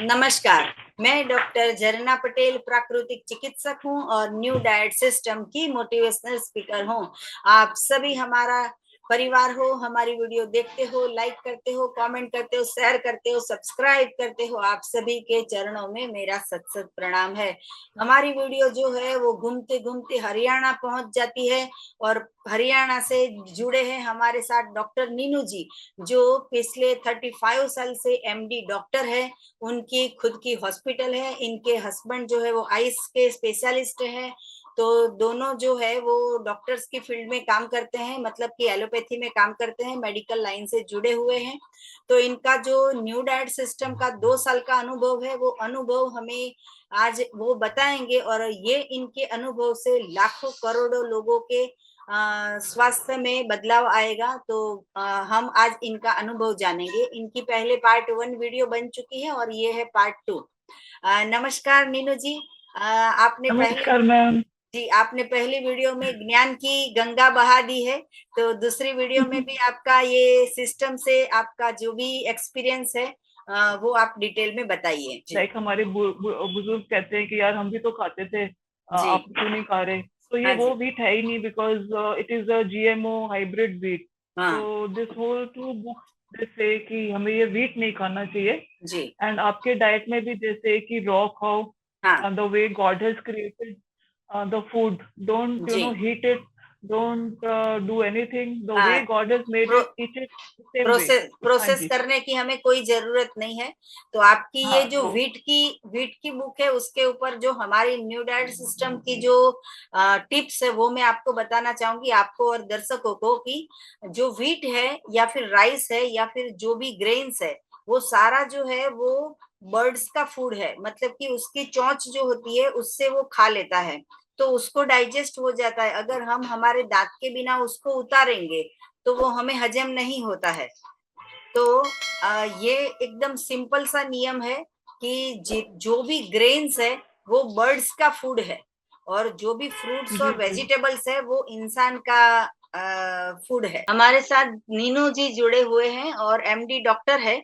नमस्कार, मैं डॉक्टर झरना पटेल प्राकृतिक चिकित्सक हूँ और न्यू डाइट सिस्टम की मोटिवेशनल स्पीकर हूँ। आप सभी हमारा परिवार हो, हमारी वीडियो देखते हो, लाइक करते हो, कमेंट करते हो, शेयर करते हो, सब्सक्राइब करते हो। आप सभी के चरणों में मेरा सत सत प्रणाम है। हमारी वीडियो जो है वो घूमते घूमते हरियाणा पहुंच जाती है और हरियाणा से जुड़े हैं हमारे साथ डॉक्टर नीनू जी, जो पिछले 35 साल से एमडी डॉक्टर है। उनकी खुद की हॉस्पिटल है। इनके हस्बैंड जो है वो आइस के स्पेशलिस्ट है। तो दोनों जो है वो डॉक्टर्स की फील्ड में काम करते हैं, मतलब कि एलोपैथी में काम करते हैं, मेडिकल लाइन से जुड़े हुए हैं। तो इनका जो न्यू डाइट सिस्टम का 2 साल का अनुभव है, वो अनुभव हमें आज वो बताएंगे और ये इनके अनुभव से लाखों करोड़ों लोगों के स्वास्थ्य में बदलाव आएगा। तो हम आज इनका अनुभव जानेंगे। इनकी पहले पार्ट 1 वीडियो बन चुकी है और ये है पार्ट 2। नमस्कार नीनू जी। आपने पहले नमस्कार मैम। आपने पहली वीडियो में ज्ञान की गंगा बहा दी है, तो दूसरी वीडियो में भी आपका ये सिस्टम से आपका जो भी एक्सपीरियंस है वो आप डिटेल में बताइए जी। लाइक हमारे बुजुर्ग कहते हैं कि यार हम भी तो खाते थे, जी। आप क्यों नहीं खा रहे? तो ये हाँ वो जी। व्हीट है ही नहीं, because it is a GMO hybrid wheat. हाँ तो दिस होल टू बुक जैसे कि हमें ये व्हीट नहीं खाना चाहिए। जी। एंड आपके डाइट में भी जैसे कि रॉ खाओ, हाँ the way God has created the food, don't जी। heat it, don't do anything the way हाँ, God has made it, eat it the same way। Process हाँ प्रोसेस जी। करने की हमें कोई जरूरत नहीं है। तो आपकी ये हाँ जो तो वीट की बुक है, उसके ऊपर जो हमारी न्यू डाइट सिस्टम की जो टिप्स है वो मैं आपको बताना चाहूंगी, आपको और दर्शकों को, कि जो वीट है या फिर राइस है या फिर जो भी ग्रेन्स है, वो सारा जो है वो बर्ड्स का फूड है। मतलब कि उसकी चोंच जो होती है उससे वो खा लेता है, तो उसको डाइजेस्ट हो जाता है। अगर हम हमारे दांत के बिना उसको उतारेंगे तो वो हमें हजम नहीं होता है। तो ये एकदम सिंपल सा नियम है कि जो भी ग्रेन्स है वो बर्ड्स का फूड है, और जो भी फ्रूट्स जी और जी। वेजिटेबल्स है वो इंसान का फूड है। हमारे साथ नीनू जी जुड़े हुए हैं और एमडी डॉक्टर है,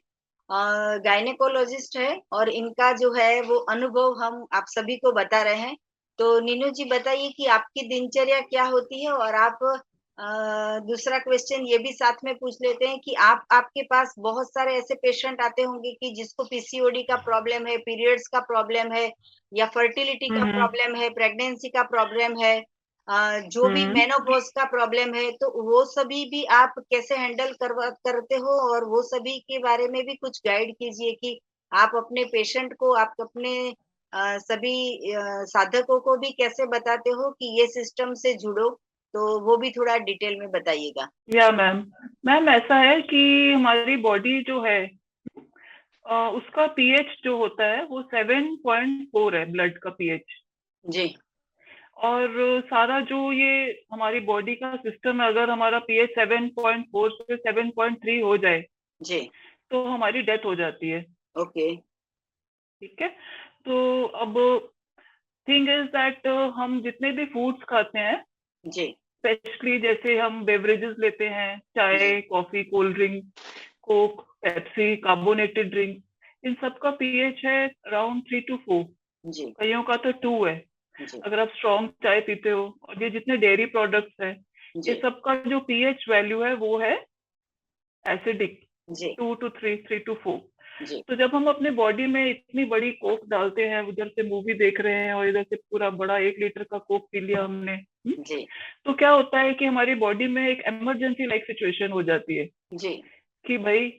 गायनेकोलॉजिस्ट है, और इनका जो है वो अनुभव हम आप सभी को बता रहे हैं। तो नीनू जी बताइए कि आपकी दिनचर्या क्या होती है, और आप दूसरा क्वेश्चन ये भी साथ में पूछ लेते हैं कि आपके पास बहुत सारे ऐसे पेशेंट आते होंगे कि जिसको पीसीओडी का प्रॉब्लम है, पीरियड्स का प्रॉब्लम है, या फर्टिलिटी का हम्म प्रॉब्लम है, प्रेगनेंसी का प्रॉब्लम है, जो भी हम्म। मेनोपॉज का प्रॉब्लम है। तो वो सभी भी आप कैसे हैंडल करते हो, और वो सभी के बारे में भी कुछ गाइड कीजिए कि आप अपने पेशेंट को, आप अपने सभी साधकों को भी कैसे बताते हो कि ये सिस्टम से जुड़ो। तो वो भी थोड़ा डिटेल में बताइएगा। या मैम, मैम ऐसा है कि हमारी बॉडी जो है, उसका पीएच जो होता है वो 7.4 है, ब्लड का पीएच। जी। और सारा जो ये हमारी बॉडी का सिस्टम है, अगर हमारा पीएच 7.4 से 7.3 हो जाए जी। तो हमारी डेथ हो जाती है। ओके। ठीक है। तो अब थिंग इज दैट हम जितने भी फूड्स खाते हैं, जी। स्पेशली जैसे हम बेवरेजेस लेते हैं, जी। चाय, coffee, cold drink, coke, Pepsi, carbonated drink, इन सब का पीएच है अराउंड 3 to 4। जी। कईयों का तो 2 है। जी। अगर आप स्ट्रॉन्ग चाय पीते हो, और ये जितने डेयरी प्रोडक्ट्स हैं, ये जी। सब का जो पीएच वैल्यू है वो है एसिडिक, जी। 2 to 3, 3 to 4। जी। तो जब हम अपने बॉडी में इतनी बड़ी कोक डालते हैं, उधर से मूवी देख रहे हैं और इधर से पूरा बड़ा 1 लीटर का कोक पी लिया हमने, जी। तो क्या होता है कि हमारी बॉडी में एक इमरजेंसी लाइक सिचुएशन हो जाती है जी। कि भाई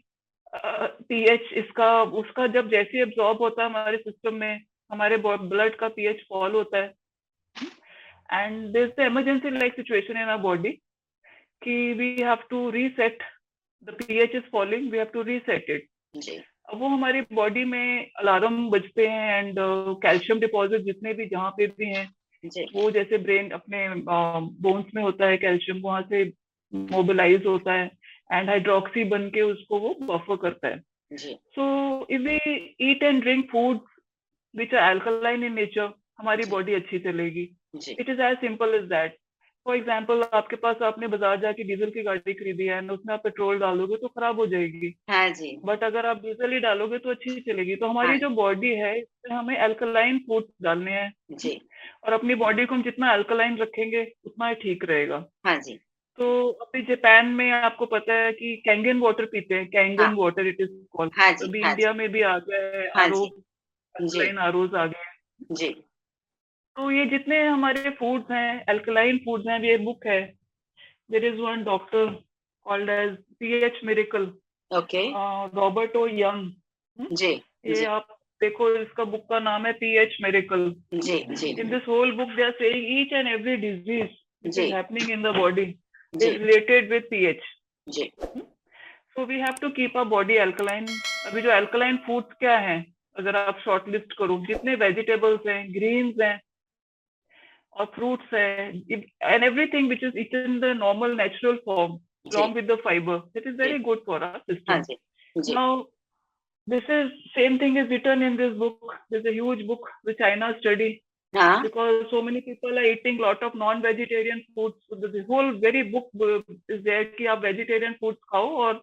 पीएच इसका उसका जब जैसे एब्जॉर्ब होता है हमारे सिस्टम में, हमारे ब्लड का पीएच फॉल होता है, and there is emergency like situation in our body कि we have to reset, the pH is falling, we have to reset it. जी। अब वो हमारी बॉडी में अलार्म बजते हैं, एंड कैल्शियम डिपॉजिट जितने भी जहाँ पे भी हैं, जी। वो जैसे ब्रेन अपने बोन्स में होता है कैल्शियम, वहां से मोबिलाइज होता है, एंड हाइड्रोक्सी बन के उसको वो बफर करता है। जी। So if we eat and drink food which are alkaline in nature, हमारी जी। बॉडी अच्छी चलेगी। जी। It is as simple as that. For example आपके पास, आपने बाजार जाके डीजल की गाड़ी खरीदी है, उसमें आप पेट्रोल डालोगे तो खराब हो जाएगी, हाँ जी, बट अगर आप डीजल ही डालोगे तो अच्छी चलेगी। तो हाँ हमारी जो बॉडी है, इसमें हमें अल्कलाइन फूड्स डालने हैं, जी, और अपनी बॉडी को हम जितना अल्कलाइन रखेंगे उतना ही ठीक रहेगा। हाँ जी, तो अभी जापान में आपको पता है कि कैंगन वाटर पीते हैं, हाँ, Kangen water it is called. हाँ जी, अभी हाँ जी, इंडिया में भी आ गया है हाँ आरओ, जी, जी, अल्कलाइन आरओज आ गए हैं। जी, तो ये जितने हमारे फूड्स हैं, अल्कलाइन फूड्स हैं, ये बुक है, there is one doctor called as pH miracle, okay, Robert O Young. जी, ये जी, आप देखो, इसका बुक का नाम है पीएच मिरेकल। जी, जी, In this whole book, they are saying each and every disease which is जी, happening in the body जी, is related with pH. जी, So we have to keep our body alkaline. अभी जो alkaline foods क्या हैं, अगर आप short list करो, जितने वेजिटेबल्स हैं, ग्रीन्स हैं और फ्रूट्स हैं, and everything which is eaten in the normal natural form ji, along with the fiber, that is ji, very good for our हाँ system. Ji, ji, Now this is same thing is written in this book. There's a huge book, the China study, हाँ, because so many people are eating lot of non-vegetarian foods. So the whole very book is there कि आप vegetarian foods खाओ और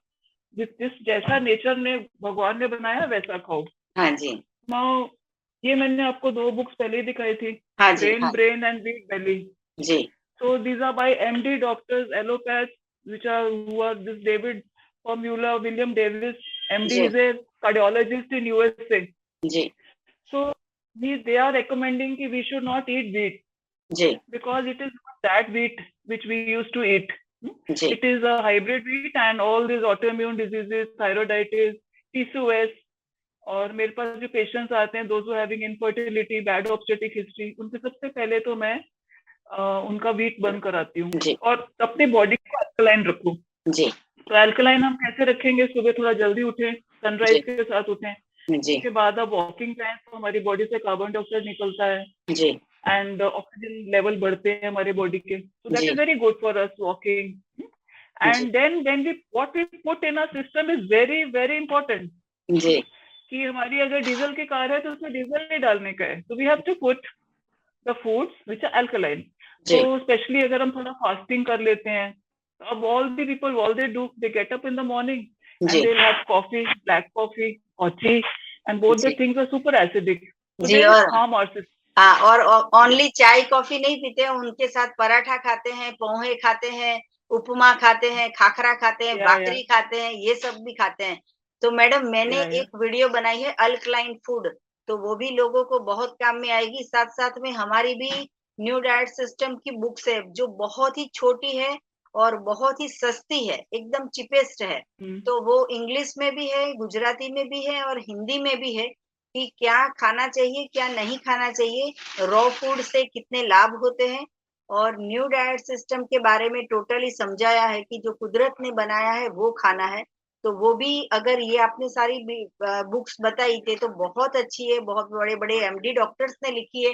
जिस जैसा nature ने, भगवान ने बनाया वैसा खाओ। हाँ जी, Now ये मैंने आपको 2 बुक्स पहले ही दिखाई थी, हाँ जी, Brain हाँ Brain and Big Belly. Ji, So these are by MD doctors, allopaths, which are who are this David Formula, William Davis, MD ji, is a cardiologist in USA. Ji, So they are recommending कि we should not eat wheat, ji, because it is not that wheat which we used to eat. Ji, It is a hybrid wheat, and all these autoimmune diseases, thyroiditis, PCOS, और मेरे पास जो patients आते हैं, those who having infertility, bad obstetric history, उनके सबसे पहले तो मैं उनका वीट बंद कराती हूँ जी, और अपनी बॉडी को अल्कलाइन रखूँ। जी, तो अल्कलाइन हम कैसे रखेंगे? सुबह थोड़ा जल्दी उठें, सनराइज जी, के साथ उठें, जी, उसके बाद आप वॉकिंग जाएं तो हमारी बॉडी से कार्बन डाइऑक्साइड निकलता है जी, एंड ऑक्सीजन लेवल बढ़ते हैं हमारे बॉडी के, so that ji, is very good for us walking. Ji, And then we what we put in our system is very very important. जी, कि हमारी अगर डीजल की कार है तो उसमें डीजल नहीं डालने का है, so we have to put the foods which are alkaline. जी, तो स्पेशली अगर हम थोड़ा फास्टिंग कर लेते हैं, तो अब all the people, all they do, they get up in the morning and ji, they'll have coffee, black coffee or tea, and both the ji, things are super acidic, so ji, they'll और harm our system. हाँ, और only चाय coffee नहीं पीते हैं, उनके साथ पराठा खाते हैं, पोहे खाते हैं, उपमा खाते हैं, खाखरा खाते हैं, Yeah. भाकरी खाते हैं, ये सब भी खाते हैं। तो मैडम मैंने Yeah. एक वीडियो बनाई है अल्कलाइन फूड, तो वो भी लोगों को बहुत काम में आएगी। साथ-साथ में हमारी भी न्यू डाइट सिस्टम की बुक्स है, जो बहुत ही छोटी है और बहुत ही सस्ती है, एकदम चीपेस्ट है। तो वो इंग्लिश में भी है, गुजराती में भी है और हिंदी में भी है कि क्या खाना चाहिए, क्या नहीं खाना चाहिए, रॉ फूड से कितने लाभ होते हैं और न्यू डाइट सिस्टम के बारे में टोटली समझाया है कि जो कुदरत ने बनाया है वो खाना है। तो वो भी अगर ये आपने सारी बुक्स बताई थी तो बहुत अच्छी है, बहुत बड़े-बड़े एमडी डॉक्टर्स ने लिखी है।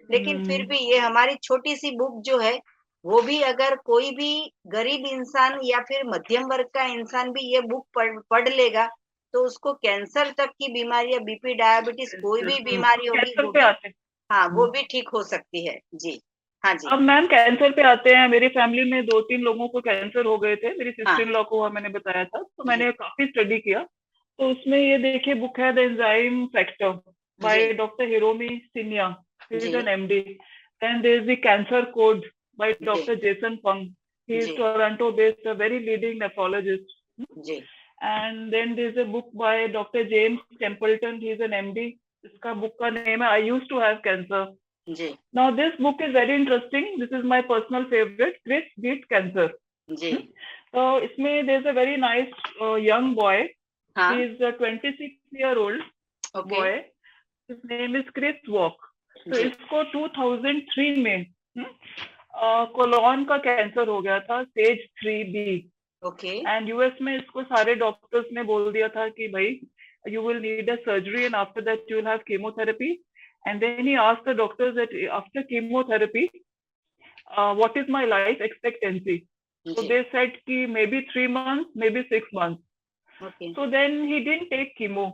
लेकिन फिर भी ये हमारी छोटी-सी बुक जो है, वो भी अगर कोई भी गरीब इंसान या फिर मध्यम वर्ग का इंसान भी ये बुक पढ़ पढ़ लेगा, तो उसको कैंसर तक की बीमारी या बीपी, डायबिटीज कोई भी बीमारी होगी कैंसर वो पे भी आते हाँ, हैं। वो भी ठीक हो सकती है। जी। हाँ जी। अब मैम कैंसर पे आते हैं, मेरी फैमिली में 2-3 लोगों को कैंसर हो गए थे, मेरी हाँ, सिस्टर इन लॉ को हुआ, मैंने बताया था, तो जी, मैंने काफी स्टडी किया। तो उसमें ये देखिए बुक है द एंजाइम फैक्टर जी, by doctor Hiromi Shinya, he is जी, an MD. Then there is the cancer code by जी, doctor Jason Fung, he is जी, Toronto based, a very leading nephrologist. जी, and then there is a book by doctor James Templeton, he is an MD. इसका book का name है I used to have cancer. जी, Now this book is very interesting. This is my personal favorite, Chris Beat Cancer. जी, So इसमें there's a very nice young boy. He हाँ, is a 26-year-old okay, boy. His name is Chris Walk. तो जी, इसको 2003 में colon का cancer हो गया था, stage 3B, okay, and US में इसको सारे डॉक्टर्स ने बोल दिया था कि भाई you will need a surgery and after that you will have chemotherapy. And then he asked the doctors that after chemotherapy, what is my life expectancy? So जी, they said ki maybe 3 months, maybe 6 months. Okay, So then he didn't take chemo.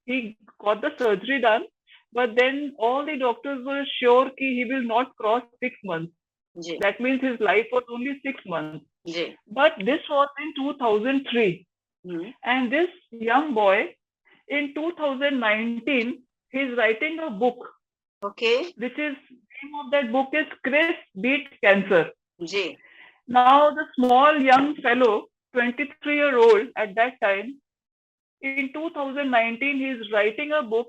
He got the surgery done, but then all the doctors were sure ki he will not cross 6 months. जी, That means his life was only 6 months. जी, But this was in 2003. And this young boy in 2019, he's writing a book, okay, which is, name of that book is Chris Beat Cancer. जी, Now, the small young fellow, 23-year-old at that time, in 2019, he's writing a book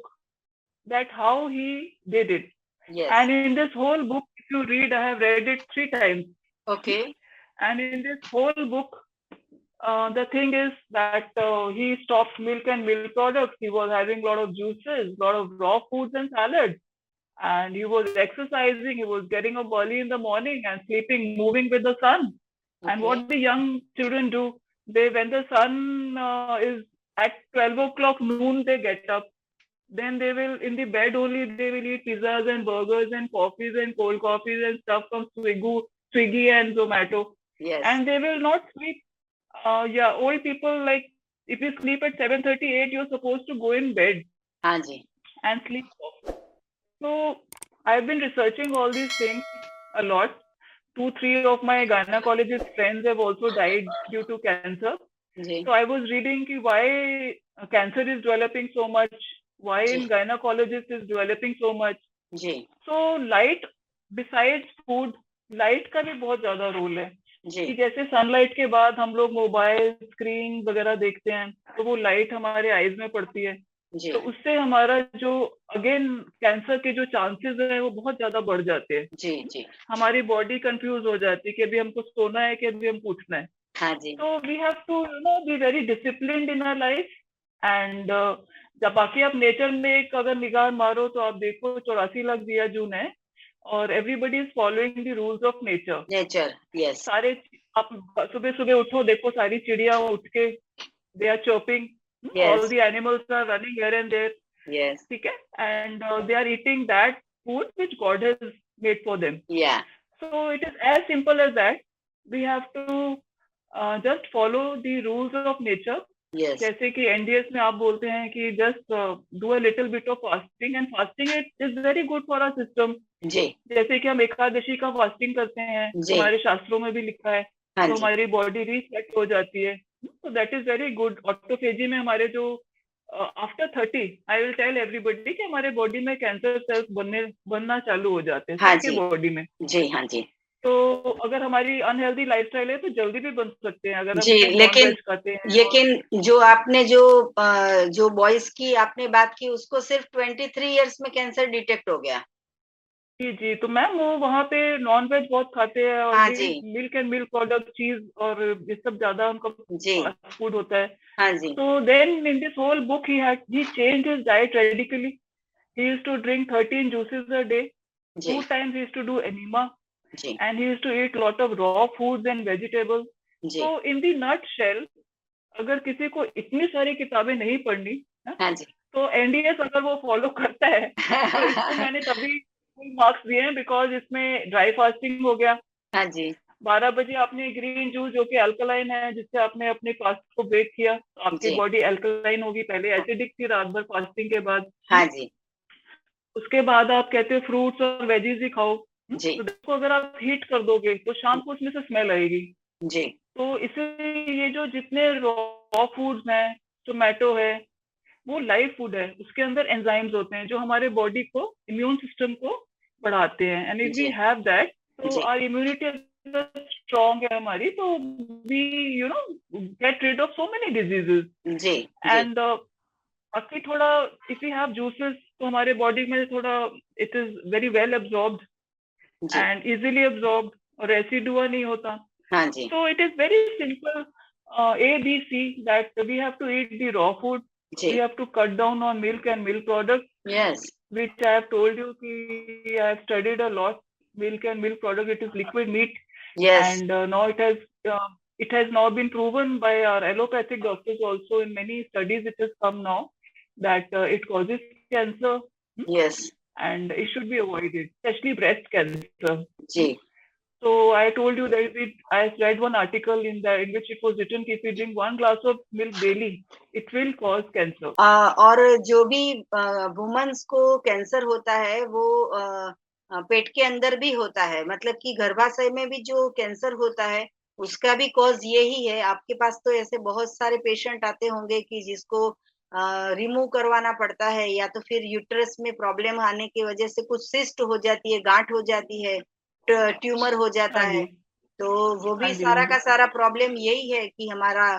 that how he did it. yes, And in this whole book, if you read, I have read it 3 times. okay, And in this whole book, the thing is that he stopped milk and milk products. He was having a lot of juices, a lot of raw foods and salads. And he was exercising. He was getting up early in the morning and sleeping, moving with the sun. And okay, what the young children do, they, when the sun is at 12 o'clock noon, they get up. Then they will, in the bed only, they will eat pizzas and burgers and coffees and cold coffees and stuff from Swiggy and Zomato. yes, And they will not sleep. Yeah, old people, like, if you sleep at 7:38, you're supposed to go in bed हाँ जी, and sleep off. So I've been researching all these things a lot. 2, 3 of my gynecologist friends have also died due to cancer. जी, So I was reading why cancer is developing so much, why जी, in gynecologist is developing so much. जी, So light, besides food, light का भी बहुत ज्यादा role है जी, कि जैसे सनलाइट के बाद हम लोग मोबाइल स्क्रीन वगैरह देखते हैं तो वो लाइट हमारे आईज में पड़ती है जी, तो उससे हमारा जो अगेन कैंसर के जो चांसेस है वो बहुत ज्यादा बढ़ जाते हैं जी, जी, हमारी बॉडी कंफ्यूज हो जाती है कि अभी हमको सोना है कि अभी हमको उठना है हाँ जी, तो we have to be very disciplined in our life and जब बाकी आप नेचर में एक अगर निगाह मारो तो आप देखो 84 लाख दिया जून है और everybody is following the rules of nature nature, yes, सारे आप सुबह सुबह उठो देखो सारी चिड़िया उठ के they are chirping all yes, the animals are running here and there yes, ठीक है and they are eating that food which God has made for them yeah, so it is as simple as that we have to just follow the rules of nature yes, जैसे कि NDS में आप बोलते हैं कि just do a little bit of fasting and fasting it is very good for our system जी, जैसे कि हम एकादशी का फास्टिंग करते हैं जी, हमारे शास्त्रों में भी लिखा है हाँ तो जी, हमारी बॉडी रीसेट हो जाती है तो that is very good autophagy में हमारे जो after 30 I will tell everybody कि हमारे बॉडी में कैंसर सेल्स बनना चालू हो जाते हैं हाँ सबके जी, बॉडी में जी, हाँ जी, तो अगर हमारी अनहेल्दी लाइफस्टाइल है तो जल्दी भी बन सकते हैं अगर हम जी, नॉन लेकिन वेज खाते हैं और लेकिन जो आपने जो बॉयज की आपने बात की उसको सिर्फ 23 इयर्स में कैंसर डिटेक्ट हो गया। जी जी तो मैम वो वहाँ पे नॉन वेज बहुत खाते हैं और हाँ जी, मिल्क एंड मिल्क प्रोडक्ट चीज और ये सब ज्यादा उनका जी, फास्ट फूड होता है हाँ जी, so then in this whole book he changed his diet radically he used to drink 13 juices a day ji, 2 times he used to do enema ji, and he used to eat lot of raw foods and vegetables ji, so in the nutshell अगर किसी को इतनी सारी किताबें नहीं पढ़नी है, हाँ जी, तो एनडीएस अगर वो फॉलो करता है तो इसको मैंने तभी मार्क्स दिए हैं बिकॉज इसमें ड्राई फास्टिंग हो गया हाँ जी, 12 बजे आपने ग्रीन जूस जो कि अल्कलाइन है जिससे आपने अपने फास्ट को ब्रेक किया तो आपकी जी, बॉडी अल्कलाइन होगी पहले एसिडिक थी रात भर फास्टिंग के बाद हाँ जी, उसके बाद आप कहते हो फ्रूट्स और वेजीज ही खाओ जी, तो देखो अगर आप हीट कर दोगे तो शाम को उसमें से स्मेल आएगी जी, तो इसलिए ये जो जितने रॉ फूड्स हैं टोमेटो है वो लाइव फूड है उसके अंदर एंजाइम्स होते हैं जो हमारे बॉडी को इम्यून सिस्टम को बढ़ाते हैं एंड इफ वी जी, हैव दैट तो जी, आवर इम्यूनिटी स्ट्रॉन्ग है हमारी तो we get rid of so many diseases जी, जी, एंड बाकी थोड़ा इफ यू हैव जूसेस तो हमारे बॉडी में थोड़ा it is very well absorbed जी, एंड इजीली एब्जॉर्ब्ड और रेसिडुआ नहीं होता हाँ जी, so it is very simple ABC that we have to eat the raw food जी, we have to cut down on milk and milk products yes, which I have told you ki I have studied a lot milk and milk product it is liquid meat yes, and now it has now been proven by our allopathic doctors also in many studies it has come now that it causes cancer yes, and it should be avoided especially breast cancer जी, so I told you that I read one article in which it was written if you drink 1 glass of milk daily it will cause cancer और जो भी women's को cancer होता है वो पेट के अंदर भी होता है, मतलब कि गर्भाशय में भी जो कैंसर होता है उसका भी कॉज यही है। आपके पास तो ऐसे बहुत सारे पेशेंट आते होंगे कि जिसको रिमूव करवाना पड़ता है, या तो फिर यूट्रस में प्रॉब्लम आने की वजह से कुछ सिस्ट हो जाती है, गांठ हो जाती है, ट्यूमर हो जाता हाँ है। जी, तो वो हाँ भी जी, हाँ सारा जी। का सारा प्रॉब्लम यही है कि हमारा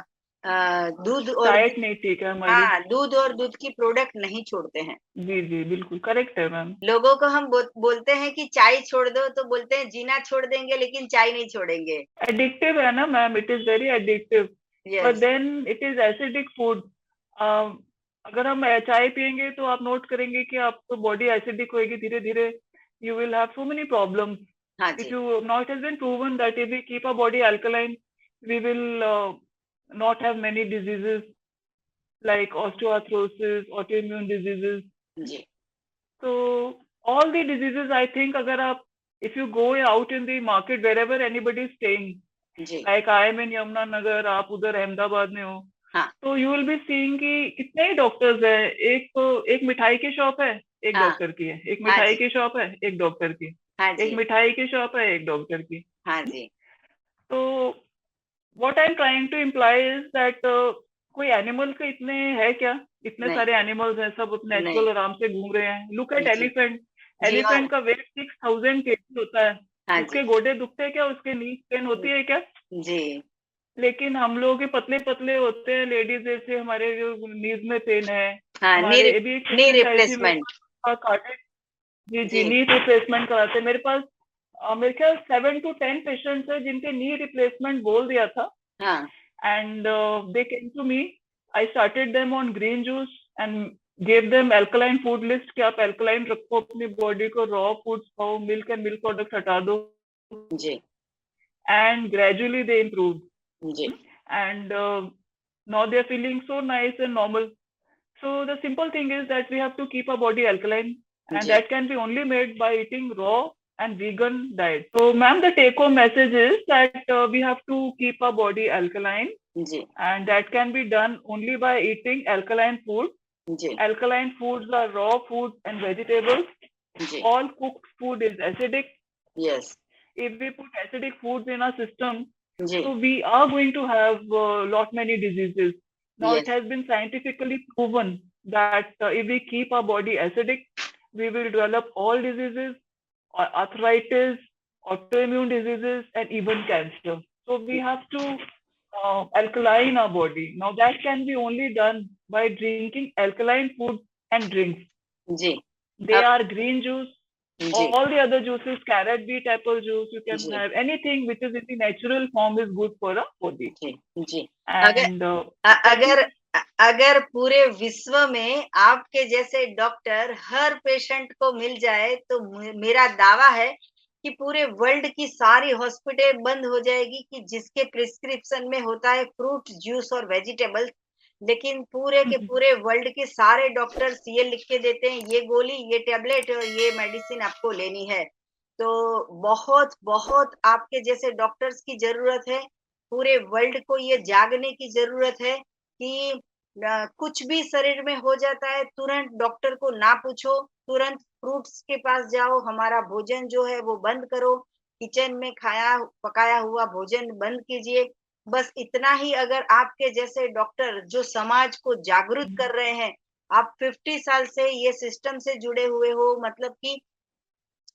दूध और डाइट नहीं ठीक है हमारी। हाँ, दूध और दूध की प्रोडक्ट नहीं छोड़ते हैं। जी, जी, बिल्कुल करेक्ट है मैम। लोगों को हम बोलते हैं कि चाय छोड़ दो, तो बोलते हैं जीना छोड़ देंगे लेकिन चाय नहीं छोड़ेंगे। एडिक्टिव है ना ma'am, it is very addictive, but yes. Then it is acidic food. अगर हम चाय पिएँगे तो आप नोट करेंगे कि आपको बॉडी एसिडिक होएगी धीरे-धीरे, you will have so many problems. हाँ If ji. you now it has been proven that if we keep our body alkaline, we will not have many diseases like osteoarthrosis, autoimmune diseases. जी। So all the diseases, I think, अगर आप if you go out in the market wherever anybody is staying, ji. like I am in Yamuna Nagar, आप उधर अहमदाबाद में हो, हाँ। तो you will be seeing कि कितने ही डॉक्टर्स हैं। एक मिठाई की शॉप है, एक हाँ। डॉक्टर की है। एक हाँ मिठाई जी। की शॉप है, एक डॉक्टर की। हाँ एक जी। मिठाई की शॉप है, एक डॉक्टर की। हाँ जी। तो what I am trying to imply is that कोई एनिमल के इतने है क्या? इतने नहीं। सारे एनिमल्स हैं, सब नहीं। नेचुरल आराम से घूम रहे हैं। लुक एट जी। एलिफेंट। जी। और एलिफेंट का वेट 6000 केजी होता है। हाँ उसके जी। गोडे दुखते हैं क्या? उसके नी पेन होती है क्या? जी। लेकिन हम लोग के पतले पतले होते हैं लेडीज, जैसे हमारे जो नीज में पेन है। हाँ, हमारे अभी एक नी पेशेंट आई थी मेरे रिप्लेसमेंट। पास, कार्डियक। जी, जी, जी। नी रिप्लेसमेंट कराते हैं मेरे पास। मेरे ख्याल 7 to 10 पेशेंट्स है जिनके नी रिप्लेसमेंट बोल दिया था। हाँ। And they came to me. I started them on green juice and gave them alkaline food list कि आप alkaline रखो अपनी बॉडी को, raw foods खाओ, milk and milk products हटा दो, जी। and gradually they improved. जी। And now they are feeling so nice and normal. So the simple thing is that we have to keep our body alkaline, and जी। that can be only made by eating raw and vegan diet. So, ma'am, the take-home message is that we have to keep our body alkaline, जी। and that can be done only by eating alkaline food. जी। Alkaline foods are raw foods and vegetables. जी। All cooked food is acidic. Yes. If we put acidic foods in our system, जी। so we are going to have lot many diseases. Now it yes. has been scientifically proven that if we keep our body acidic, we will develop all diseases, arthritis, autoimmune diseases, and even cancer. So we have to alkaline our body. Now that can be only done by drinking alkaline food and drinks. जी। They अब are green juice, जी। all the other juices, carrot, beet, apple juice, you can जी। have anything which is in the natural form is good for a body. जी। जी। अगर And अगर second, अगर पूरे विश्व में आपके जैसे डॉक्टर हर पेशेंट को मिल जाए तो मेरा दावा है कि पूरे वर्ल्ड की सारी हॉस्पिटल बंद हो जाएगी, कि जिसके प्रिस्क्रिप्शन में होता है फ्रूट जूस और वेजिटेबल्स, लेकिन पूरे के पूरे वर्ल्ड के सारे डॉक्टर्स ये लिख के देते हैं, ये गोली, ये टेबलेट और ये मेडिसिन आपको लेनी है। तो बहुत बहुत आपके जैसे डॉक्टर्स की जरूरत है। पूरे वर्ल्ड को ये जागने की जरूरत है कि कुछ भी शरीर में हो जाता है तुरंत डॉक्टर को ना पूछो, तुरंत फ्रूट्स के पास जाओ, हमारा भोजन जो है वो बंद करो, किचन में खाया पकाया हुआ भोजन बंद कीजिए। बस इतना ही अगर आपके जैसे डॉक्टर जो समाज को जागरूक कर रहे हैं, आप 50 साल से ये सिस्टम से जुड़े हुए हो, मतलब कि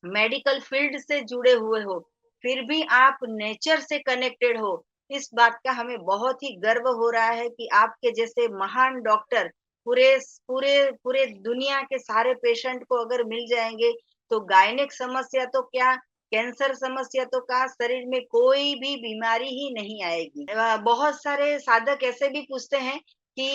मेडिकल फील्ड से जुड़े हुए हो, फिर भी आप नेचर से कनेक्टेड हो, इस बात का हमें बहुत ही गर्व हो रहा है कि आपके जैसे महान डॉक्टर पूरे पूरे पूरे दुनिया के सारे पेशेंट को अगर मिल जाएंगे तो गायनिक समस्या तो क्या, कैंसर समस्या तो क्या, शरीर में कोई भी बीमारी ही नहीं आएगी। बहुत सारे साधक ऐसे भी पूछते हैं कि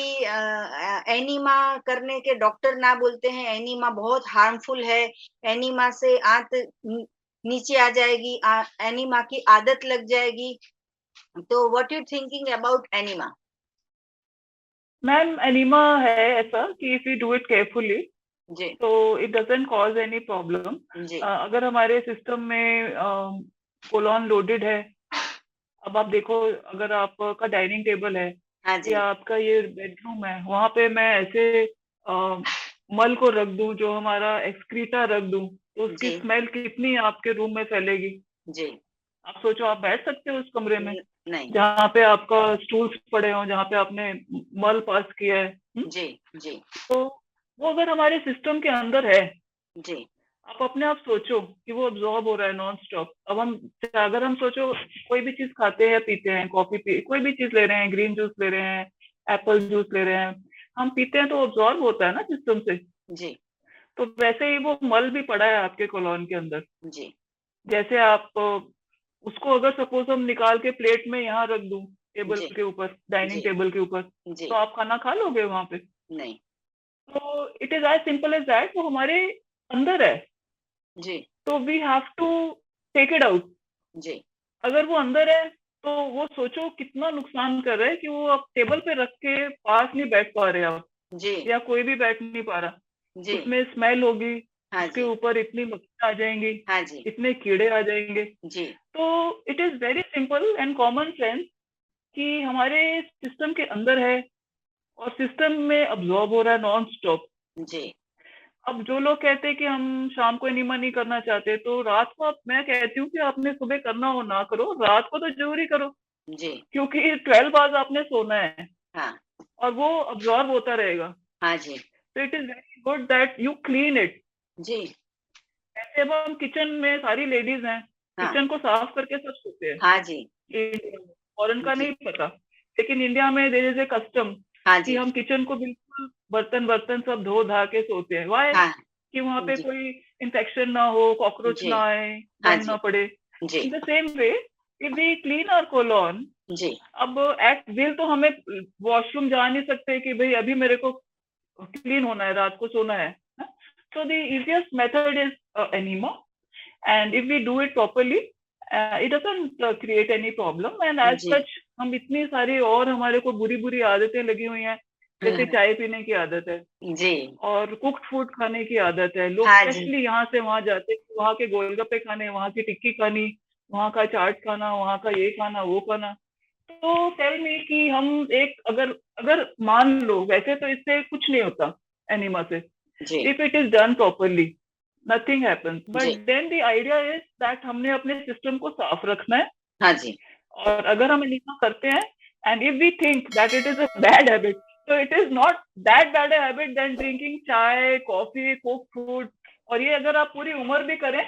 एनीमा करने के डॉक्टर ना बोलते हैं एनीमा बहुत हार्मफुल है, एनीमा से आंत नीचे आ जाएगी, एनीमा की आदत लग जाएगी। तो what you thinking about enema? Ma'am, enema है ऐसा कि if we do it carefully, जी। तो it doesn't cause any problem. जी। अगर हमारे सिस्टम में कोलॉन लोडेड है, अब आप देखो, अगर आपका डाइनिंग टेबल है हाँ या जी। आपका ये बेडरूम है, वहां पे मैं ऐसे मल को रख दूं, जो हमारा एक्सक्रीटा रख दूं, तो उसकी जी स्मेल कितनी आपके रूम में फैलेगी। जी आप सोचो, आप बैठ सकते हो उस कमरे में नहीं। जहाँ पे आपका स्टूल्स पड़े हो, जहाँ पे आपने मल पास किया है। जी जी तो वो अगर हमारे सिस्टम के अंदर है, जी आप अपने आप सोचो कि वो अब्जॉर्ब हो रहा है नॉन स्टॉप। अब हम, अगर हम सोचो कोई भी चीज खाते हैं, पीते हैं, कॉफी पी, कोई भी चीज ले रहे हैं, ग्रीन जूस ले रहे हैं, एप्पल जूस ले रहे हैं, हम पीते हैं तो अब्जॉर्ब होता है ना सिस्टम से। जी तो वैसे ही वो मल भी पड़ा है आपके कोलोन के अंदर। जी जैसे आप उसको अगर सपोज हम निकाल के प्लेट में यहाँ रख दूं, टेबल जी के ऊपर, डाइनिंग जी टेबल के ऊपर, जी तो आप खाना खा लोगे वहां पे? नहीं। तो it is as simple as that, वो हमारे अंदर है, जी तो we have to take it out. जी अगर वो अंदर है तो वो सोचो कितना नुकसान कर रहा है कि वो आप टेबल पे रख के पास नहीं बैठ पा रहे आप, जी या कोई भी बैठ नहीं पा रहा। जी उसमें स्मेल होगी, हाँ उसके जी ऊपर इतनी मक्खियाँ आ जाएंगी, हाँ जी इतने कीड़े आ जाएंगे। जी तो it is very simple and common sense कि हमारे सिस्टम के अंदर है और सिस्टम में अब्जॉर्ब हो रहा है नॉन स्टॉप। जी अब जो लोग कहते हैं कि हम शाम को एनिमा नहीं करना चाहते, तो रात को आप, मैं कहती हूँ कि आपने सुबह करना हो ना करो, रात को तो जरूरी करो, जी क्योंकि 12 आवर्स आपने सोना है हाँ और वो अब्जॉर्ब होता रहेगा। हाँ जी तो it is very good that you clean it. जी ऐसे अब हम किचन में सारी लेडीज हैं, हाँ किचन को साफ करके सब सोते हैं। हाँ जी फॉरेन का जी नहीं पता, लेकिन इंडिया में देयर इज ए कस्टम हाँ कि जी हम किचन को बिल्कुल बर्तन बर्तन सब धो धा के सोते हैं। वाई? हाँ कि वहां पे जी कोई इंफेक्शन ना हो, कॉकरोच जी ना आए, हाँ गंद ना जी पड़े। जी in the same way, if we clean our colon, जी अब एट विल तो हमें वॉशरूम जा नहीं सकते कि भाई अभी मेरे को क्लीन होना है, रात को सोना है। So the easiest method is enema, and if we do it properly, it doesn't create any problem. And as ji such, हम इतनी सारी और हमारे को बुरी बुरी आदतें लगी हुई हैं, जैसे चाय पीने की आदत है जी और कुक्ड फूड खाने की आदत है। लोग हाँ जी स्पेशली यहाँ से वहां जाते हैं, वहां के गोलगप्पे खाने, वहां की टिक्की खानी, वहां का चाट खाना, वहां का ये खाना वो खाना। तो टेल मी कि हम एक, अगर अगर मान लो, वैसे तो इससे कुछ नहीं होता एनिमा से, जी if it is done properly nothing happens, ji but then the idea is that हमने अपने सिस्टम को साफ रखना है। हाँ जी और अगर हम एनिमा करते हैं and if we think that it is a bad habit, so it is not that bad a habit than drinking चाय, कॉफी, cooked food। और ये अगर आप पूरी उम्र भी करें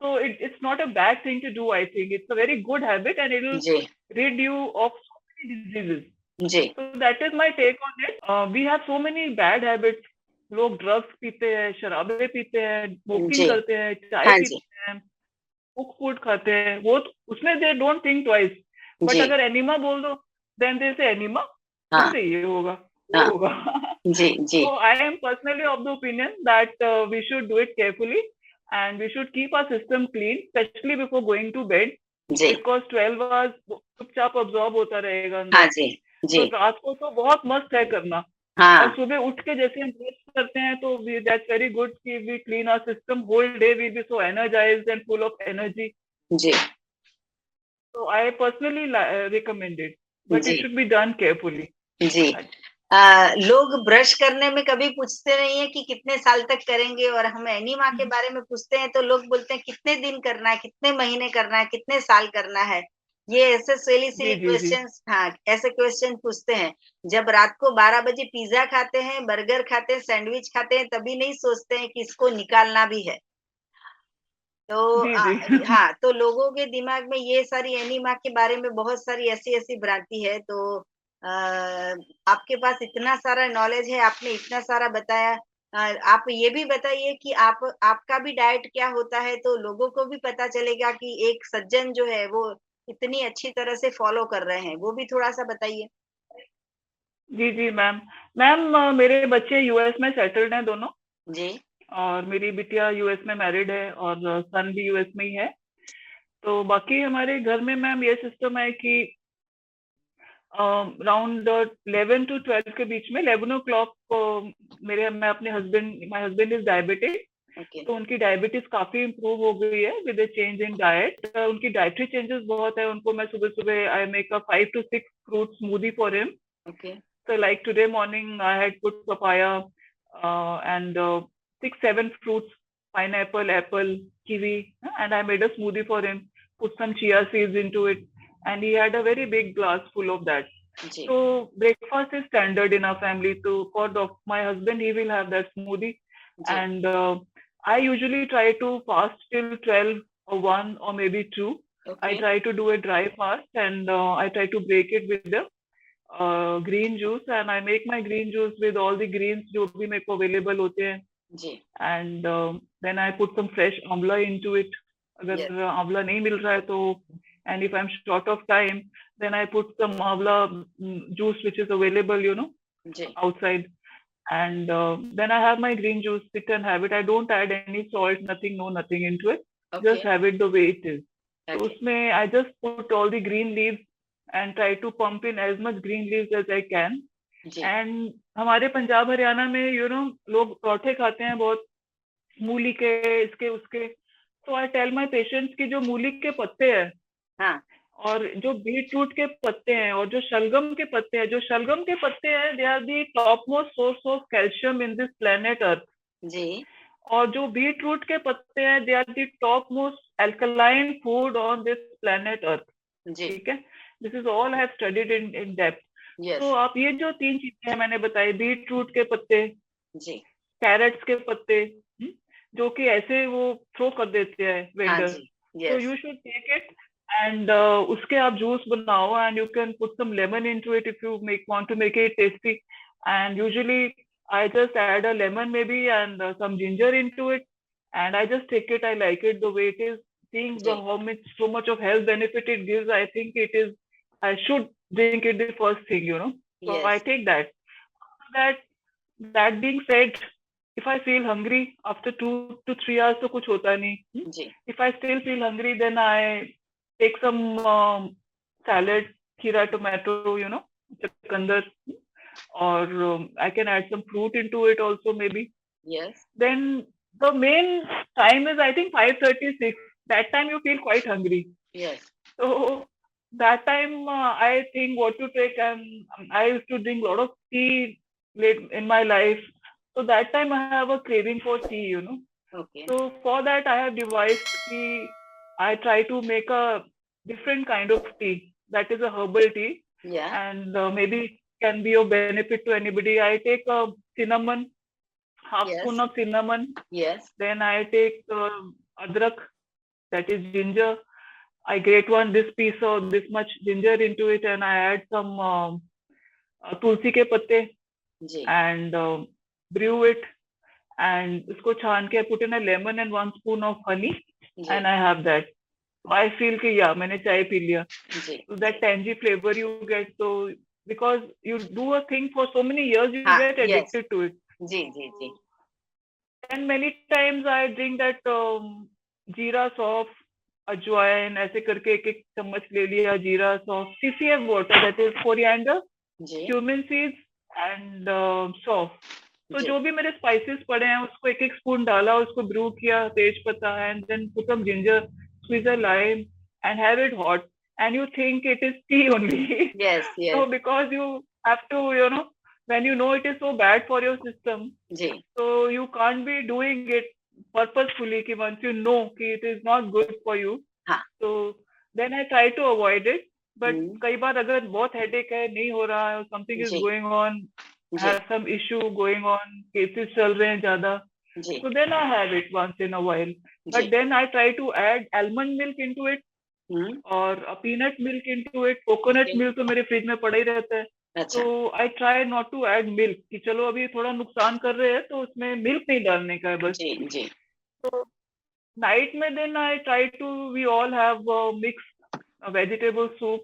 तो it's not a bad thing to do। I think it's a very good habit and it will जी rid you of so many diseases। जी So that is my take on it। We have so many bad habits। लोग drugs पीते हैं, शराबे पीते हैं, smoking जी करते हैं, चाय हाँ जी पीते हैं, कुक फूड खाते हैं, वो उसमें they don't think twice. But ji अगर एनिमा बोल दो, देन दे से एनिमा, हाँ उससे ये होगा वो हाँ होगा। जी जी So I am personally of the opinion that we should do it carefully and we should keep our system clean, especially before going to bed, जी because 12 hours चुपचाप अब्जॉर्ब होता रहेगा हाँ अंदर। जी तो जी रात को तो बहुत मस्त है करना। और हाँ सुबह उठ के जैसे हम ब्रश करते हैं तो दैट्स वेरी गुड कि we clean our system, whole day we be so energized and full of energy. जी So I personally recommend it, but it जी should be done carefully। जी लोग ब्रश करने में कभी पूछते नहीं है कि कितने साल तक करेंगे, और हम एनीमा के बारे में पूछते हैं तो लोग बोलते हैं कितने दिन करना है, कितने महीने करना है, कितने साल करना है। ये ऐसे सिली जी सिली जी जी क्वेश्चंस, हाँ ऐसे क्वेश्चन पूछते हैं। जब रात को 12 बजे पिज्जा खाते हैं, बर्गर खाते हैं, सैंडविच खाते हैं, तभी नहीं सोचते हैं कि इसको निकालना भी है। तो जी जी। हाँ, तो लोगों के दिमाग में ये सारी एनीमा के बारे में बहुत सारी ऐसी-ऐसी भ्रांति है। तो आपके पास इतना सारा नॉलेज है, आपने इतना सारा बताया। आप ये भी बताइए कि आप आपका भी डाइट क्या होता है, तो लोगों को भी पता चलेगा कि एक सज्जन जो है वो इतनी अच्छी तरह से फॉलो कर रहे हैं, वो भी थोड़ा-सा बताइए? जी जी मैम। मैम मेरे बच्चे यूएस में सेटल्ड हैं दोनों, जी, और मेरी बिटिया यूएस में मैरिड है और सन भी यूएस में ही है। तो बाकी हमारे घर में मैम ये सिस्टम है कि अराउंड 11 to 12 के बीच में, 11 o'clock को मेरे, मैं अपने husband, my husband is diabetic, okay, तो उनकी डायबिटीज काफी इम्प्रूव हो गई है विद चेंज इन डाइट। उनकी डाइटरी चेंजेस बहुत है। उनको मैं सुबह सुबह I make a 5 to 6 fruit smoothie for him. Okay, So like today morning, I had put papaya and 6, 7 fruits pineapple, apple, kiwi, and I made a smoothie for him. Put some chia seeds into it, and he had a very big glass full of that. जी So breakfast is standard in our family. So for my husband, he will have that smoothie, जी and I usually try to fast till 12 or 1 or maybe 2. I okay try to do a dry fast, and I try to break it with the green juice, and I make my green juice with all the greens जो भी मेरे को available होते हैं, जी and then I put some fresh amla into it. अगर Yes. आंवला नहीं मिल रहा है तो, and if I'm short of time, then I put some amla juice which is available, जी outside, and then I have my green juice, sit and have it. I don't add any salt, nothing, no nothing into it. Okay Just have it the way it is. तो okay उसमें I just put all the green leaves and try to pump in as much green leaves as I can. जी And हमारे पंजाब हरियाणा में लोग पराठे खाते हैं बहुत, मूली के, इसके उसके. So I tell my patients कि जो मूली के पत्ते हैं हाँ और जो बीट रूट के पत्ते हैं और जो शलगम के पत्ते हैं, they are the topmost source of calcium in this planet earth. Ji और जो बीट रूट के पत्ते हैं, they are the topmost alkaline food on this planet earth. Ji ठीक है, this is all I have studied in depth. Yes तो आप ये जो 3 चीजें मैंने बताई, बीट रूट के पत्ते, जी कैरेट्स के पत्ते, जो कि ऐसे वो थ्रो कर देते हैं हाँ वेंडर, जी so yes you should take it and उसके आप जूस बनाओ, and you can put some lemon into it if you want to make it tasty. And usually I just add a lemon maybe and some ginger into it, and I just take it. I like it the way it is. Seeing जी so much of health benefit it gives, I think I should drink it the first thing. So I yes take that. That being said, if I feel hungry after 2 to 3 hours, तो कुछ होता नहीं. जी If I still feel hungry, then I take some salad, kheera, tomato, chakandar, or I can add some fruit into it also maybe. Yes Then the main time is, I think, 5:36. That time you feel quite hungry. Yes So that time I think what to take, and I used to drink a lot of tea late in my life. So that time I have a craving for tea. Okay So for that I have devised tea. I try to make a different kind of tea. That is a herbal tea, या and maybe can be of benefit to anybody. I take a cinnamon, half Yes. spoon of cinnamon. Yes Then I take adrak, that is ginger. I grate this piece or this much ginger into it, and I add some tulsi ke patte जी and brew it, and usko छान के put in a lemon and 1 spoon of honey, ji and I have that. I feel कि yeah, मैंने चाय P लिया. जी So that tangy flavor you get, so because you do a thing for so many years, you हाँ, get yes. addicted to it. Ji ji ji And many times I drink that jeera सौंफ, अजवाइन, ऐसे करके एक चम्मच ले लिया, जीरा सौंफ, CCF water, that is coriander, ji cumin seeds and सौंफ. तो जी जो भी मेरे स्पाइसेस पड़े हैं उसको एक स्पून डाला, उसको ब्रू किया, तेज पत्ता, and then put some ginger, squeeze a lime and have it hot, and you think it is tea only. Yes So yes because you have to, when you know it is so bad for your system, जी so you can't be doing it purposefully कि once you know कि it is not good for you. हाँ So then I try to avoid it. But हम्म, कई बार अगर बहुत headache है, नहीं हो रहा है, something is ji going on, ji have some issue going on, cases चल रहे हैं ज़्यादा, जी so then I have it once in a while. But ji then I try to add almond milk into it और peanut milk into it. Coconut Okay. milk तो मेरे fridge में पड़ा ही रहता है. अच्छा So I try not to add milk कि चलो अभी थोड़ा नुकसान कर रहे हैं तो उसमें milk नहीं डालने का है बस. जी जी So night में then I try to, we all have mixed vegetable soup,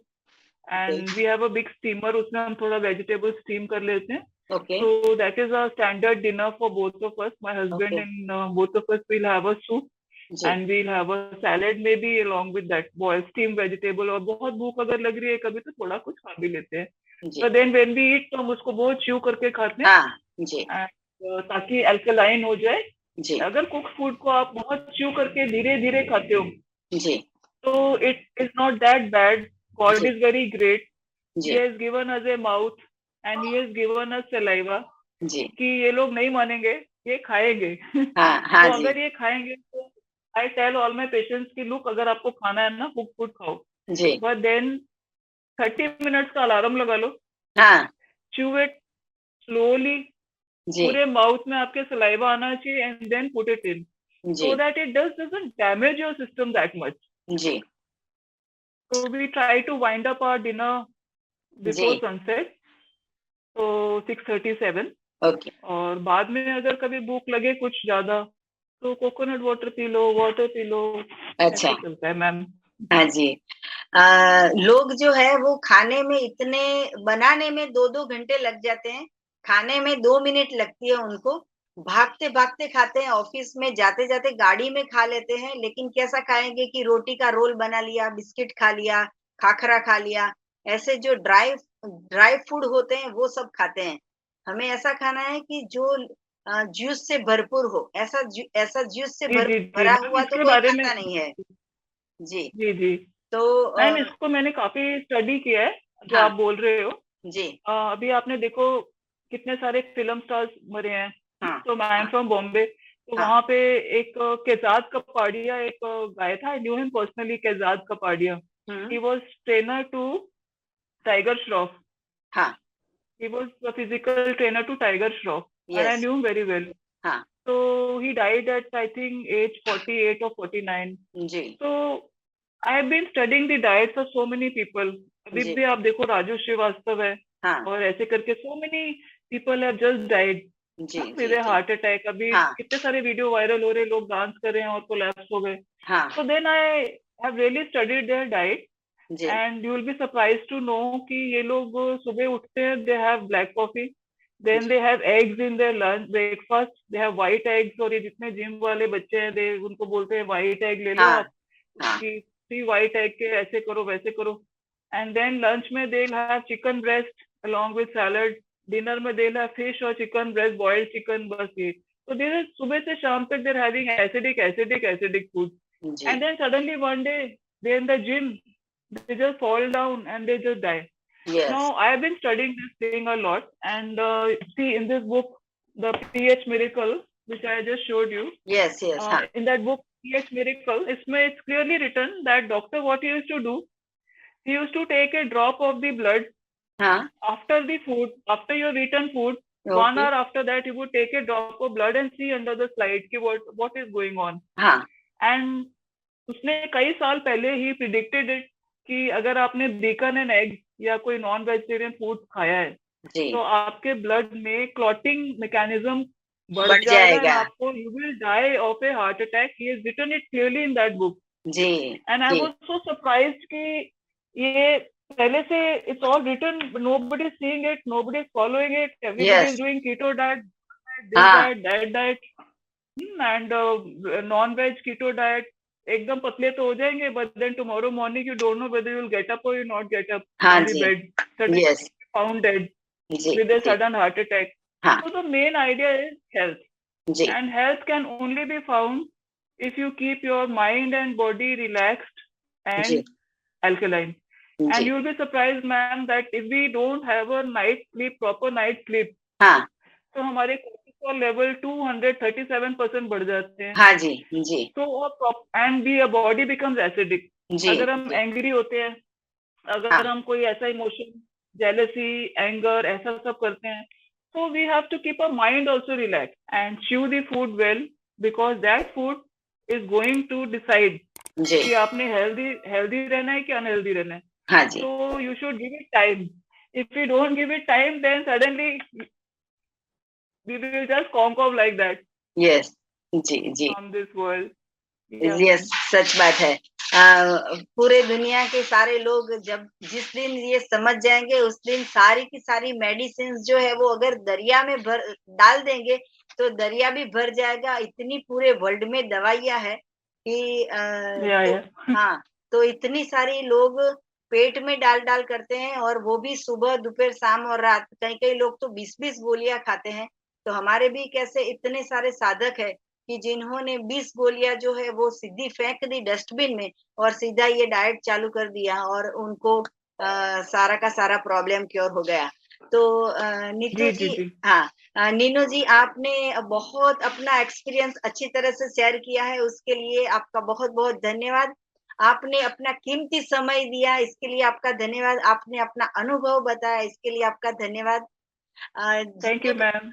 and we have a big steamer, उसमें हम थोड़ा vegetable steam कर लेते हैं. Okay So that is a standard dinner for both of us. My husband Okay. and both of us will have a soup, जी and we'll have a salad maybe along with that boiled steamed vegetable. और बहुत भूख अगर लग रही है कभी तो थोड़ा कुछ खा भी लेते हैं. जी But then when we eat तो हम उसको बहुत chew करके खाते हैं, हाँ जी and ताकि alkaline हो जाए. जी अगर कुक फूड को आप बहुत च्यू करके धीरे धीरे खाते हो जी तो it is not that bad. God ji is very great. He ji has given us a mouth and he has given us saliva. जी कि ये लोग नहीं मानेंगे, ये खाएंगे हाँ हाँ तो जी अगर ये खाएंगे तो I tell all my patients की लुक, अगर आपको खाना है ना कुक फूड खाओ, जी बट देन 30 मिनट्स का अलार्म लगा लो, हाँ च्यू इट स्लोली, जी पूरे माउथ में आपके सलाइवा आना चाहिए, and then put it in, जी so that it doesn't damage your system that much. जी So we try to wind up our dinner जी before sunset, so 6:37. ओके और बाद में अगर कभी भूख लगे कुछ ज्यादा तो कोकोनट वाटर पी लो, अच्छा ऐसे चलता है मैम। हाँ जी लोग जो है वो खाने में इतने बनाने में 2-2 घंटे लग जाते हैं, खाने में 2 मिनट लगती है उनको, भागते भागते खाते हैं, ऑफिस में जाते जाते गाड़ी में खा लेते हैं, लेकिन कैसा खाएंगे कि रोटी का रोल बना लिया, बिस्किट खा लिया, खाखरा खा लिया, ऐसे जो ड्राई ड्राई फूड होते हैं वो सब खाते हैं। हमें ऐसा खाना है कि जो जूस से भरपूर हो, ऐसा जूस से जी जी जी भरा मैम, हुआ तो इसके कोई बारे में, खाता नहीं है। जी, जी जी तो मैम, इसको मैंने काफी स्टडी किया है जो हाँ, आप बोल रहे हो। जी, अभी आपने देखो कितने सारे फिल्म स्टार्स मरे हैं, हाँ, तो मैं एम हाँ, फ्रॉम बॉम्बे, तो हाँ, वहां पे एक केजाद कपाड़िया एक गाय था, I knew him personally, Kaizad Kapadia, hmm, he was trainer to Tiger Shroff, हाँ, he was a physical trainer to Tiger Shroff, and I yes, knew him very well. हाँ, So he died at I think age 48 or 49. जी, So I have been studying the diets of so many people. अभी जी, भी आप देखो राजू श्रीवास्तव है, हाँ, और ऐसे करके so many people have just died ji, with ji, a ji, heart attack. अभी हाँ, कितने सारे वीडियो वायरल हो रहे, लोग डांस कर रहे हैं और कोलैप्स हो गए. हाँ, So then I have really studied their diet, ji, and you will be surprised to know कि ये लोग सुबह उठते हैं, they have black coffee, then ji, they have eggs in their lunch breakfast, they have white eggs, और ये जितने gym वाले बच्चे हैं they उनको बोलते हैं white egg ले लो हाँ, आप, हाँ, कि 3 white egg के ऐसे करो वैसे करो, and then lunch में they'll have chicken breast along with salad, dinner में they'll have fish or chicken breast, boiled chicken, बस ये. तो they सुबह से शाम तक they're having acidic food, जी, and then suddenly one day they're in the gym, they just fall down and they just die. Yes, Now, I have been studying this thing a lot, and see in this book, The pH Miracle, which I just showed you, yes, yes, हाँ, in that book, pH Miracle, it's clearly written that doctor, what he used to do, he used to take a drop of the blood हाँ, after the food, after you've eaten food, one okay, hour after that, he would take a drop of blood and see under the slide ki what is going on. हाँ, And उसने कई साल पहले ही predicted it कि अगर आपने bacon and egg या कोई नॉन वेजिटेरियन फूड खाया है जी, तो आपके ब्लड में क्लॉटिंग मैकेनिज्म बढ़ बढ़ जाएगा, एंड जाएगा, आपको you will die of a heart attack. He has written it clearly in that book, ji, and I ji, was so surprised कि ये पहले से it's all written, nobody is seeing it, nobody is following it, everybody is yes, doing keto diet, this हाँ, diet that diet, and non veg keto diet, एकदम पतले तो हो जाएंगे, but then tomorrow morning you don't know whether you will get up और you not get up हाँ from the जी, bed, suddenly yes, found dead जी, with a जी, sudden heart attack. हाँ, So the main idea is health, जी, and health can only be found if you keep your mind and body relaxed जी, and alkaline. And जी, you will be surprised, ma'am, that if we don't have a night sleep, proper night sleep, हाँ, तो हमारे cortisol level 237% बढ़ जाते हैं. हाँ जी, जी, So and our body becomes acidic. जी, अगर हम जी, angry होते हैं, हाँ, अगर हम कोई ऐसा इमोशन, जेलसी, एंगर, ऐसा सब करते हैं, so we have to keep our mind also relaxed and chew the food well, because that food is going to decide जी, कि आपने हेल्दी रहना है कि अनहेल्दी रहना है. हाँ जी, So you should give it time. If you don't give it time, then suddenly we will just conk off like that yes, जी, जी, from this world. Yeah, yes, ma'am. सच बात है। पूरे दुनिया के सारे लोग जब जिस दिन ये समझ जाएंगे उस दिन सारी की सारी मेडिसिन जो है वो अगर दरिया में भर डाल देंगे तो दरिया भी भर जाएगा। इतनी पूरे वर्ल्ड में दवाइयां है कि Yeah, तो yeah. हाँ, तो इतनी सारी लोग पेट में डाल डाल करते हैं और वो भी सुबह दोपहर शाम और रात। कई कई लोग तो 20-20 गोलियां खाते हैं। तो हमारे भी कैसे इतने सारे साधक है कि जिन्होंने 20 गोलियां जो है वो सीधी फेंक दी डस्टबिन में और सीधा ये डाइट चालू कर दिया और उनको सारा का सारा प्रॉब्लम क्योर हो गया। तो नीतू जी जी जी, जी. हाँ, नीनू जी, आपने बहुत अपना एक्सपीरियंस अच्छी तरह से शेयर किया है, उसके लिए आपका बहुत-बहुत धन्यवाद। आपने अपना कीमती समय दिया, इसके लिए आपका धन्यवाद। आपने अपना अनुभव बताया, इसके लिए आपका धन्यवाद। थैंक जितने यू मैम।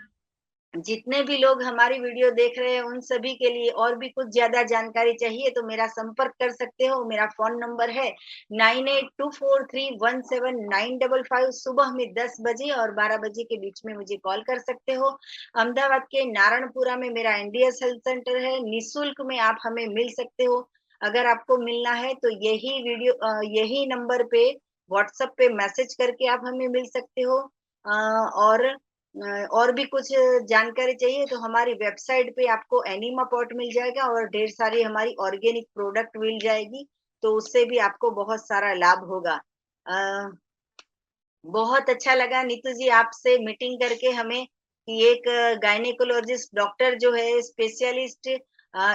जितने भी लोग हमारी वीडियो देख रहे हैं, उन सभी के लिए और भी कुछ ज़्यादा जानकारी चाहिए तो मेरा संपर्क कर सकते हो। मेरा फ़ोन नंबर है 9824317955। सुबह में 10 बजे और 12 बजे के बीच में मुझे कॉल कर सकते हो। अहमदाबाद के नारायणपुरा में मेरा एनडीएस हेल्थ सेंटर है, निःशुल्क में आप हमें मिल सकते हो। अगर आपको मिलना है तो यही नंबर पे व्हाट्सएप पे मैसेज करके आप हमें मिल सकते हो। और भी कुछ जानकारी चाहिए तो हमारी वेबसाइट पे आपको एनिमा पॉट मिल जाएगा और ढेर सारी हमारी ऑर्गेनिक प्रोडक्ट मिल जाएगी, तो उससे भी आपको बहुत सारा लाभ होगा। अ, बहुत अच्छा लगा नीतू जी आपसे मीटिंग करके हमें कि एक गायनेकोलॉजिस्ट डॉक्टर जो है स्पेशलिस्ट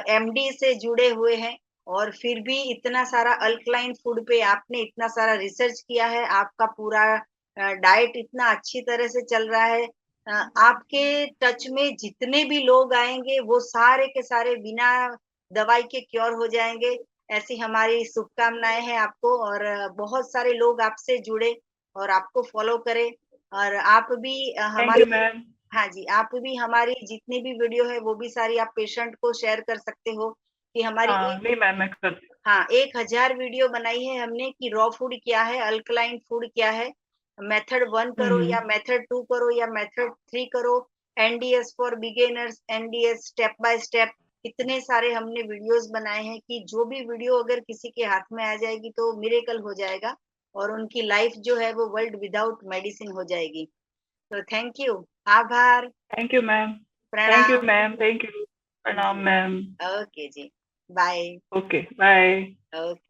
एमडी से जुड़े हुए हैं और फिर भी इतना सारा अल्कलाइन फूड पे आपने इतना सारा रिसर्च किया है, आपका पूरा डाइट इतना अच्छी तरह से चल रहा है। आपके टच में जितने भी लोग आएंगे वो सारे के सारे बिना दवाई के क्योर हो जाएंगे, ऐसी हमारी शुभकामनाएं हैं आपको। और बहुत सारे लोग आपसे जुड़े और आपको फॉलो करें और आप भी थैंक यू हमारी मैम। हाँ जी, आप भी हमारी जितनी भी वीडियो है वो भी सारी आप पेशेंट को शेयर कर सकते हो कि हमारी हाँ नहीं मैम, मैं कर। हाँ 1000 वीडियो बनाई है हमने कि रॉ फूड क्या है, अल्कलाइन फूड क्या है। मेथड 1 करो या हम्म। मेथड 2 करो या मेथड 3 करो। NDS for beginners, NDS step by step, इतने सारे हमने वीडियोस बनाए हैं कि जो भी वीडियो अगर किसी के हाथ में आ जाएगी तो मिरेकल हो जाएगा और उनकी लाइफ जो है वो वर्ल्ड विदाउट मेडिसिन हो जाएगी। तो थैंक यू, आभार, thank you ma'am. Thank you प्रणाम। Ma'am, thank you. प्रणाम ji, ma'am. Okay ji, bye. Okay bye. Okay.